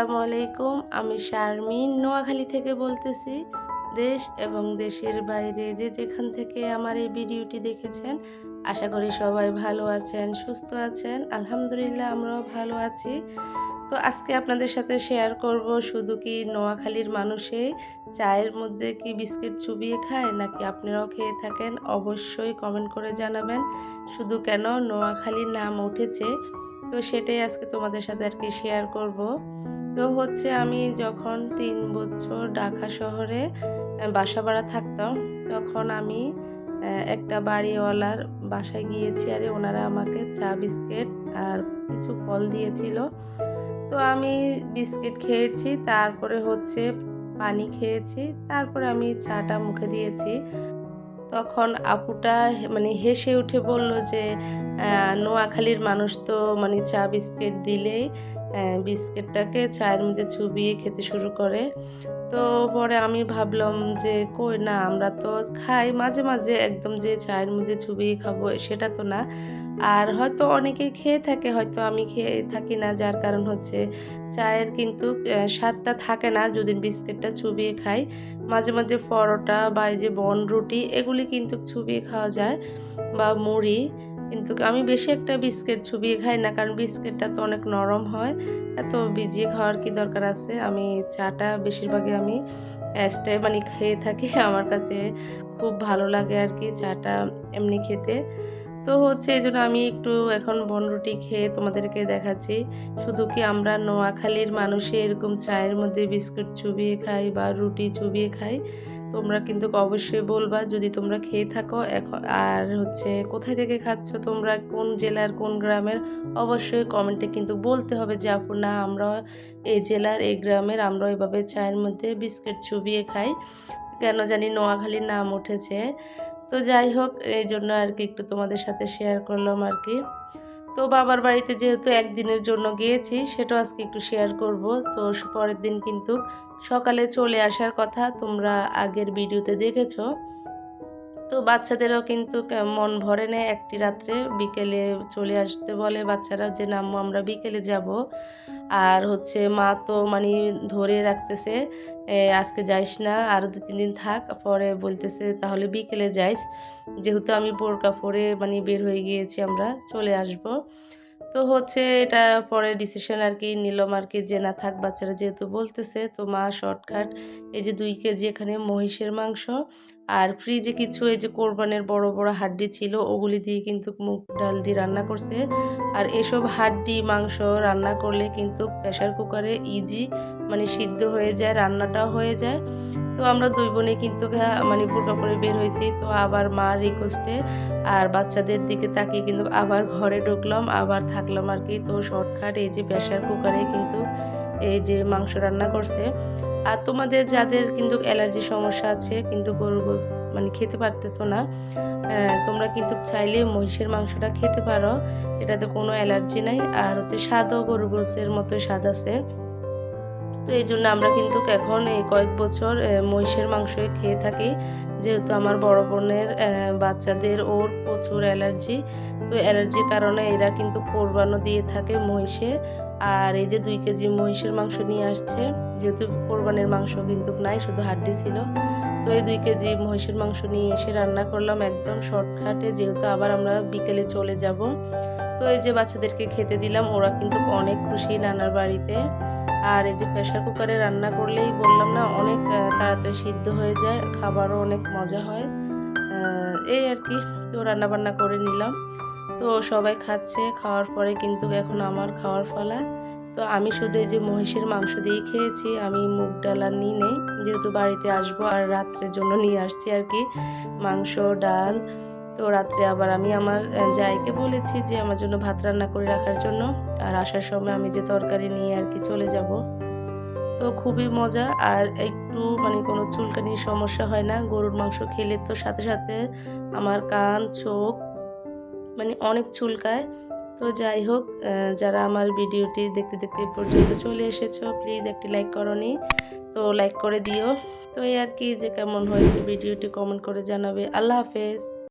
আসসালামু আলাইকুম। আমি শারমিন নোয়াখালী থেকে বলতেছি। দেশ এবং দেশের বাইরে যে যেখান থেকে আমার এই ভিডিওটি দেখেছেন, আশা করি সবাই ভালো আছেন, সুস্থ আছেন। আলহামদুলিল্লাহ আমরাও ভালো আছি। তো আজকে আপনাদের সাথে শেয়ার করব শুধু কি নোয়াখালীর মানুষে চায়ের মধ্যে কি বিস্কিট চুবিয়ে খায় নাকি আপনারাও খেয়ে থাকেন? অবশ্যই কমেন্ট করে জানাবেন। শুধু কেন নোয়াখালীর নাম উঠেছে, তো সেটাই আজকে তোমাদের সাথে আর কি শেয়ার করব। তো হচ্ছে আমি যখন ৩ বছর ঢাকা শহরে বাসা ভাড়া থাকতাম, তখন আমি একটা বাড়িওয়ালার বাসায় গিয়েছি। আরে ওনারা আমাকে চা বিস্কিট আর কিছু ফল দিয়েছিল। তো আমি বিস্কিট খেয়েছি, তারপরে হচ্ছে পানি খেয়েছি, তারপরে আমি চাটা মুখে দিয়েছি। তখন আপুটা মানে হেসে উঠে বলল যে, নোয়াখালীর মানুষ তো মানে চা বিস্কিট দিলেই বিস্কিটটাকে চায়ের মধ্যে চুবিয়ে খেতে শুরু করে। তো পরে আমি ভাবলাম যে কই না, আমরা তো খাই মাঝে, মাঝে একদম যে চায়ের মধ্যে চুবিয়ে খাবো সেটা তো না। আর হয়তো অনেকেই খেয়ে থাকে, হয়তো আমি খেয়ে থাকি না। যার কারণ হচ্ছে চায়ের কিন্তু স্বাদটা থাকে না যদি বিস্কিটটা চুবিয়ে খাই। মাঝে, মাঝে পরোটা বা এই যে বনরুটি এগুলি কিন্তু চুবিয়ে খাওয়া যায় বা মুড়ি। কিন্তু আমি বেশি একটা বিস্কিট চুবিয়ে খাই না, কারণ বিস্কিটটা তো অনেক নরম হয়। এত ভিজিয়ে খাওয়ার কি দরকার আছে? আমি চাটা বেশিরভাগই আমি মানে খেয়ে থাকি। আমার কাছে খুব ভালো লাগে আরকি চাটা এমনি খেতে। তো হচ্ছে এজন্য আমি একটু এখন বনরুটি খেয়ে তোমাদেরকে দেখাচ্ছি। শুধু কি আমরা নোয়াখালীর মানুষই এরকম চায়ের মধ্যে বিস্কুট চুবিয়ে খাই বা রুটি চুবিয়ে খাই? তোমরা কিন্তু অবশ্যই বলবা যদি তোমরা খেয়ে থাকো। আর হচ্ছে কোথায় থেকে খাচ্ছ তোমরা? কোন জেলার, কোন গ্রামের? অবশ্যই কমেন্টে কিন্তু বলতে হবে যে, আপু না আমরা এই জেলার, এই গ্রামের, আমরাও এভাবে চায়ের মধ্যে বিস্কিট চুবিয়ে খাই। কেন জানি নোয়াখালীর নাম উঠেছে। তো যাই হোক, এইজন্য আরকি একটু তোমাদের সাথে শেয়ার করলাম আরকি। তো বাবার বাড়িতে যেহেতু একদিনের জন্য গিয়েছি, সেটাও আজকে একটু শেয়ার করব। তো পরের দিন কিন্তু সকালে চলে আসার কথা, তোমরা আগের ভিডিওতে দেখেছো। তো বাচ্চাদেরও কিন্তু মন ভরে নেয় একটি রাত্রে, বিকেলে চলে আসতে বলে বাচ্চারা যে, না আম্মু আমরা বিকেলে যাব। আর হচ্ছে মা তো মানে ধরে রাখতেছে, আজকে যাইস না, আরো ২-৩ দিন থাক। পরে বলতেছে তাহলে বিকেলে যাইস। যেহেতু আমি বোরকা পরে মানে বের হয়ে গিয়েছি, আমরা চলে আসব। তো হচ্ছে এটা পরে ডিসিশন আরকি নিলাম আরকি যে না থাক, বাচ্চারা যেহেতু বলতেছে। তো মা শর্টকাট এই যে ২ কেজি এখানে মহিষের মাংস আর ফ্রিজে কিছু এই যে কোরবানির বড়, বড় হাড্ডি ছিল, ওগুলি দিয়ে কিন্তু মুগ ডাল দিয়ে রান্না করছে। আর এসব হাড্ডি মাংস রান্না করলে কিন্তু প্রেশার কুকারে ইজি মানে সিদ্ধ হয়ে যায়, রান্নাটাও হয়ে যায়। তো আমরা ২ বোনে কিন্তু মানে বোরকা পরে বের হইছি। তো আবার মার রিকোয়েস্টে আর বাচ্চাদের দিকে তাকিয়ে কিন্তু আবার ঘরে ঢুকলাম, আবার থাকলাম আরকি। তো শর্টকাট এই যে প্রেশার কুকারে কিন্তু এই যে মাংস রান্না করছে। আর তোমাদের যাদের কিন্তু অ্যালার্জি সমস্যা আছে, কিন্তু গরুর গোশত মানে খেতে পারতেছো না, তোমরা কিন্তু চাইলে মহিষের মাংসটা খেতে পারো। এটাতে কোনো অ্যালার্জি নাই। আর হচ্ছে স্বাদও গরুর গোশতের মতোই স্বাদ আছে। তো এইজন্য আমরা কিন্তু এখন এই কয়েক বছর মহিষের মাংসই খেয়ে থাকি। যেহেতু আমার বড় বোনের বাচ্চাদের ওর প্রচুর অ্যালার্জি। তো অ্যালার্জির কারণে এরা কিন্তু কোরবানও দিয়ে থাকে মহিষে। আর এই যে ২ কেজি মহিষের মাংস নিয়ে আসছে। যেহেতু কোরবানির মাংস কিন্তু নাই, শুধু হাড্ডি ছিল। তো এই ২ কেজি মহিষের মাংস নিয়ে এসে রান্না করলাম একদম শর্টকাটে, যেহেতু আবার আমরা বিকেলে চলে যাব। তো এই যে বাচ্চাদেরকে খেতে দিলাম, ওরা কিন্তু অনেক খুশি নানার বাড়িতে। আর এই যে প্রেশার কুকারে রান্না করলেই বললাম না অনেক তাড়াতাড়ি সিদ্ধ হয়ে যায়, খাবারও অনেক মজা হয়। এই আরকি। তো রান্নাবান্না করে নিলাম। তো সবাই খাচ্ছে, খাওয়ার পরে কিন্তু এখন আমার খাওয়ার পালা। তো আমি শুধু এই যে মহিষের মাংস দিয়েই খেয়েছি, আমি মুগ ডাল আর নিই নাই। যেহেতু বাড়িতে আসবো আর রাত্রের জন্য নিয়ে আসছি আরকি মাংস, ডাল। তো রাত্রে আবার আমি আমার জামাইকে বলেছি যে আমার জন্য ভাত রান্না করে রাখার জন্য। আর আসার সময় আমি যে তরকারি নিয়ে আরকি চলে যাব। তো খুবই মজা। আর একটু মানে কোনো চুলকানির সমস্যা হয় না। গরুর মাংস খেলে তো সাথে, সাথে আমার কান, চোখ মানে অনেক চুলকায়। তো যাই হোক, যারা আমার ভিডিওটি দেখতে, দেখতে এ পর্যন্ত চলে এসেছো, প্লিজ একটি লাইক করোনি। তো লাইক করে দিও। তো এই আরকি যে কেমন হয়েছে ভিডিওটি কমেন্ট করে জানাবে। আল্লাহ হাফেজ।